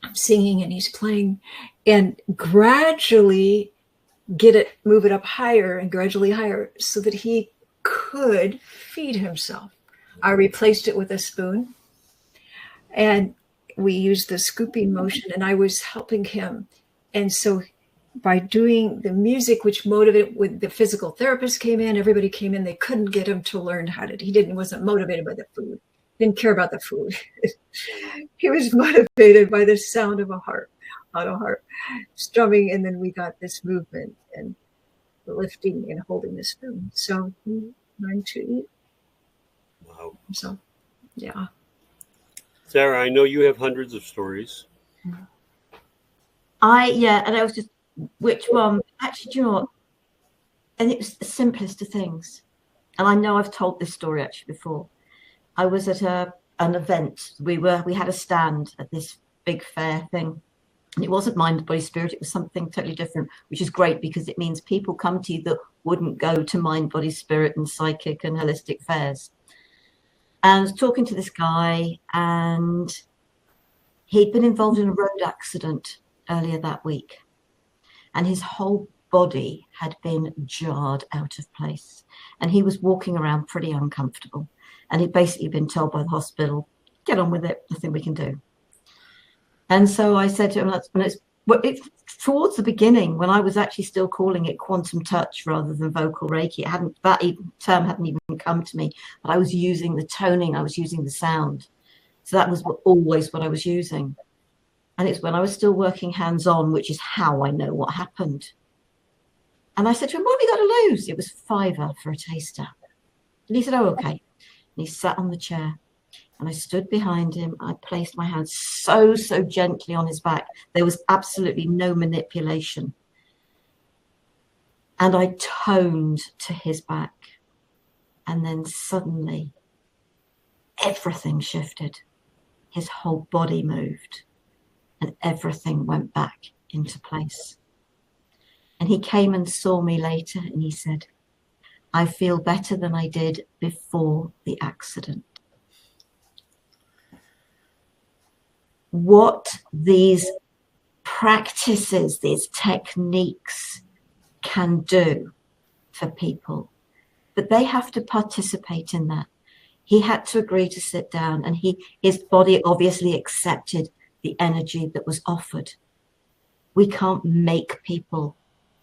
I'm singing, and he's playing, and gradually move it up higher and gradually higher, so that he could feed himself. I replaced it with a spoon, and we used the scooping motion, and I was helping him. And so by doing the music, which motivated, when the physical therapist came in, everybody came in, they couldn't get him to learn how to, wasn't motivated by the food, didn't care about the food. He was motivated by the sound of a harp, auto harp, strumming, and then we got this movement and lifting and holding the spoon. So he learned to eat. Wow. So, yeah. Sara, I know you have hundreds of stories. And I was just, which one? Actually, do you know what? And it was the simplest of things. And I know I've told this story actually before. I was at an event. We had a stand at this big fair thing. And it wasn't Mind, Body, Spirit. It was something totally different, which is great, because it means people come to you that wouldn't go to Mind, Body, Spirit and psychic and holistic fairs. And I was talking to this guy, and he'd been involved in a road accident earlier that week. And his whole body had been jarred out of place. And he was walking around pretty uncomfortable. And he'd basically been told by the hospital, get on with it, nothing we can do. And so I said to him, towards the beginning, when I was actually still calling it quantum touch rather than vocal Reiki, that term hadn't even come to me, but I was using the toning, I was using the sound. So that was always what I was using. And it's when I was still working hands-on, which is how I know what happened. And I said to him, what have you got to lose? It was £5 for a taster. And he said, oh, okay. And he sat on the chair. And I stood behind him. I placed my hand so gently on his back. There was absolutely no manipulation. And I toned to his back. And then suddenly, everything shifted. His whole body moved. And everything went back into place. And he came and saw me later and he said, I feel better than I did before the accident. What these practices, these techniques can do for people, but they have to participate in that. He had to agree to sit down, and his body obviously accepted the energy that was offered. We can't make people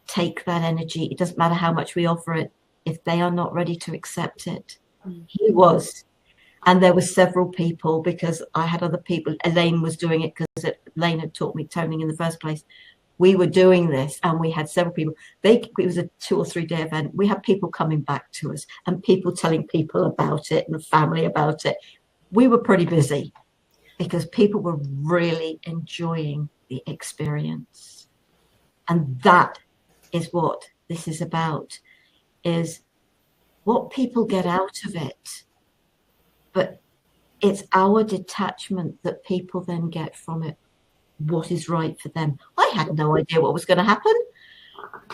take that energy. It doesn't matter how much we offer it if they are not ready to accept it. He was. And there were several people, because I had other people. Elaine was doing it because Elaine had taught me toning in the first place. We were doing this and we had several people. It was a 2 or 3 day event. We had people coming back to us and people telling people about it and the family about it. We were pretty busy because people were really enjoying the experience. And that is what this is about, is what people get out of it. But it's our detachment that people then get from it, what is right for them. I had no idea what was going to happen.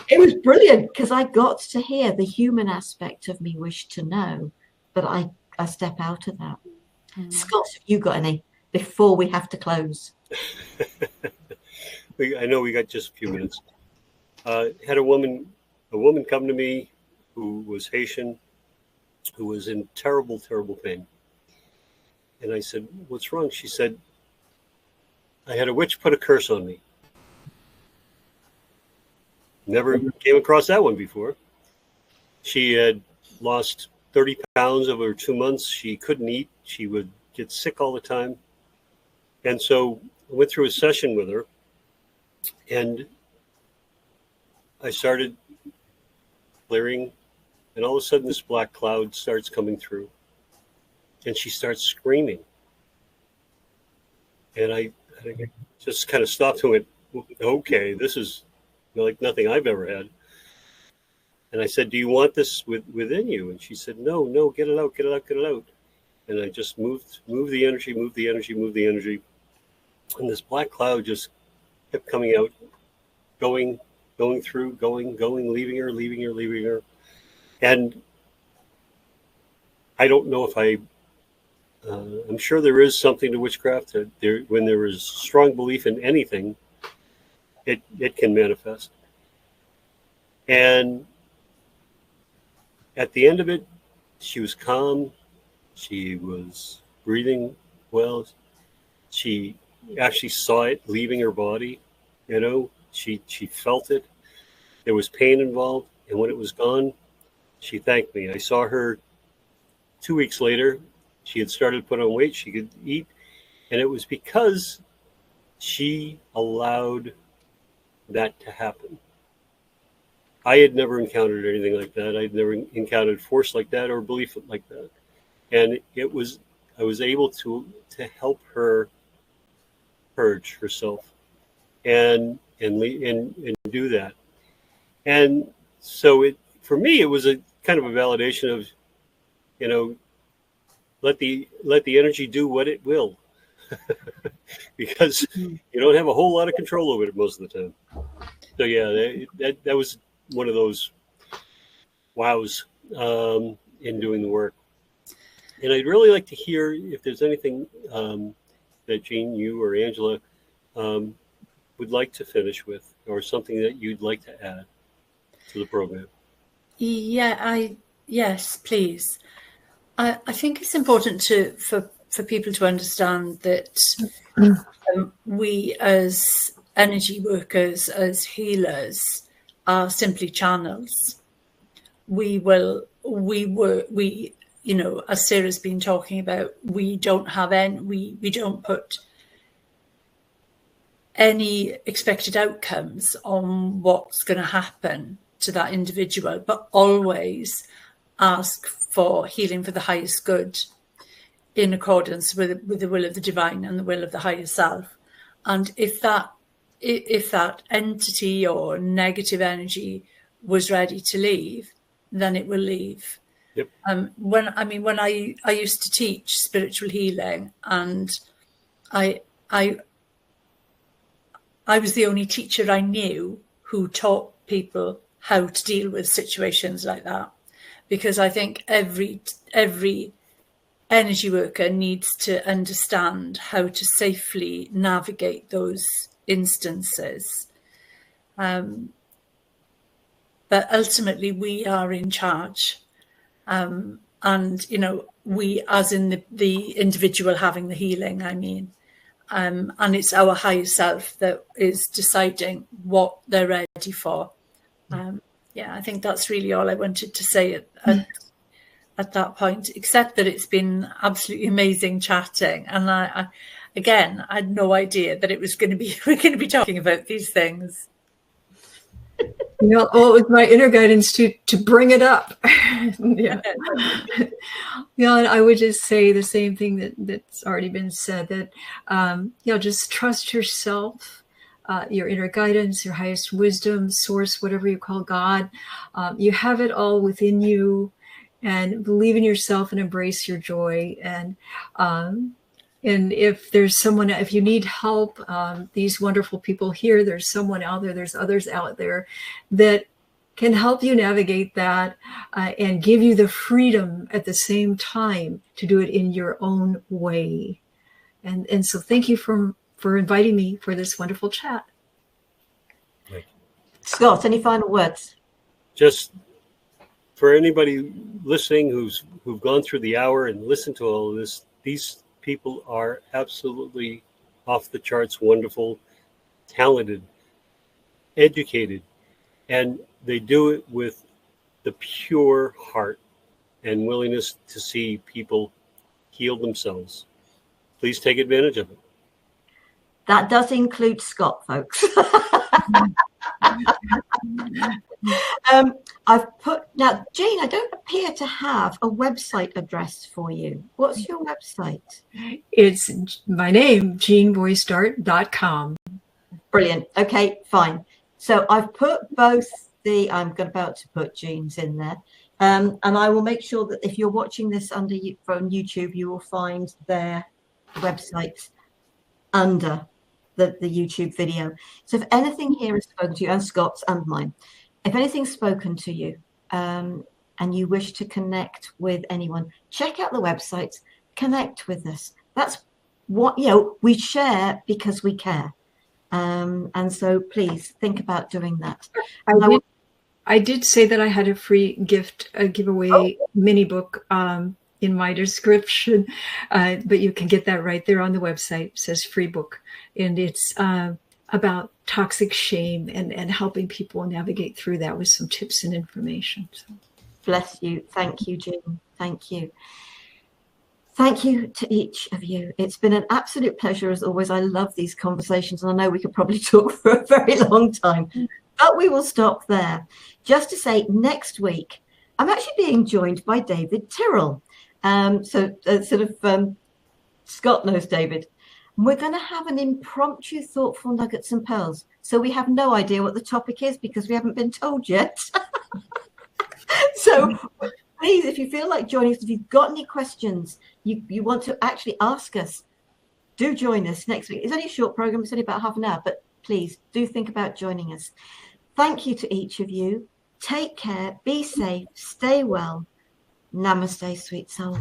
It was brilliant because I got to hear the human aspect of me wish to know, but I step out of that. Scott, have you got any before we have to close? I know we got just a few minutes. Had a woman come to me who was Haitian, who was in terrible pain. And I said, what's wrong? She said, I had a witch put a curse on me. Never came across that one before. She had lost 30 pounds over 2 months. She couldn't eat. She would get sick all the time. And so I went through a session with her, and I started clearing, and all of a sudden this black cloud starts coming through. And she starts screaming. And I just kind of stopped and went, okay, this is like nothing I've ever had. And I said, do you want this within you? And she said, no, get it out. And I just moved the energy. And this black cloud just kept coming out, going through, leaving her. And I don't know if I'm sure there is something to witchcraft. When there is strong belief in anything, it can manifest. And at the end of it, she was calm. She was breathing well. She actually saw it leaving her body. She felt it. There was pain involved. And when it was gone, she thanked me. I saw her 2 weeks later. She had started to put on weight. She could eat. And it was because she allowed that to happen. I had never encountered anything like that. I'd never encountered force like that or belief like that. And I was able to help her purge herself and do that. And so for me, it was a kind of a validation of, let the energy do what it will, because you don't have a whole lot of control over it most of the time. So yeah, that was one of those wows in doing the work. And I'd really like to hear if there's anything that Jean, you or Angela would like to finish with, or something that you'd like to add to the program. Yes, please. I think it's important for people to understand that we as energy workers, as healers, are simply channels. We you know, as Sarah's been talking about, we don't have any, we don't put any expected outcomes on what's going to happen to that individual, but always ask for healing for the highest good in accordance with the will of the divine and the will of the higher self. And if that entity or negative energy was ready to leave, then it will leave. Yep. When I used to teach spiritual healing, and I was the only teacher I knew who taught people how to deal with situations like that, because I think every energy worker needs to understand how to safely navigate those instances. But ultimately, we are in charge. And, you know, we, as in the individual having the healing, I mean, and it's our higher self that is deciding what they're ready for. Yeah, I think that's really all I wanted to say at that point, except that it's been absolutely amazing chatting. And I had no idea that we're going to be talking about these things. You know, it was my inner guidance to bring it up. Yeah. Yeah, and I would just say the same thing that's already been said, that, you know, just trust yourself, your inner guidance, your highest wisdom, source, whatever you call God. You have it all within you, and believe in yourself and embrace your joy. And if there's someone, if you need help, these wonderful people here, there's someone out there, there's others out there that can help you navigate that and give you the freedom at the same time to do it in your own way. And so thank you for inviting me for this wonderful chat. Scott, any final words? Just for anybody listening who've gone through the hour and listened to all of this, these people are absolutely off the charts, wonderful, talented, educated, and they do it with the pure heart and willingness to see people heal themselves. Please take advantage of it. That does include Scott, folks. I've put, now, Jane, I don't appear to have a website address for you. What's your website? It's my name, jeanboystart.com. Brilliant. Okay, fine. So I've put both I'm about to put Jean's in there. And I will make sure that if you're watching this from YouTube, you will find their websites under the YouTube video. So if anything here is spoken to you, and Scott's and mine, if anything's spoken to you and you wish to connect with anyone, check out the websites, connect with us. That's what, you know, we share because we care. And so please think about doing that. I did say that I had a free gift, a giveaway mini book in my description, but you can get that right there on the website. It says free book, and it's about toxic shame and helping people navigate through that with some tips and information. So. Bless you. Thank you, Jean. Thank you. Thank you to each of you. It's been an absolute pleasure as always. I love these conversations, and I know we could probably talk for a very long time, but we will stop there. Just to say, next week, I'm actually being joined by David Tyrrell. Scott knows David. We're going to have an impromptu thoughtful nuggets and pearls. So we have no idea what the topic is because we haven't been told yet. So please, if you feel like joining us, if you've got any questions, you want to actually ask us, do join us next week. It's only a short program. It's only about half an hour, but please do think about joining us. Thank you to each of you. Take care. Be safe. Stay well. Namaste, sweet soul.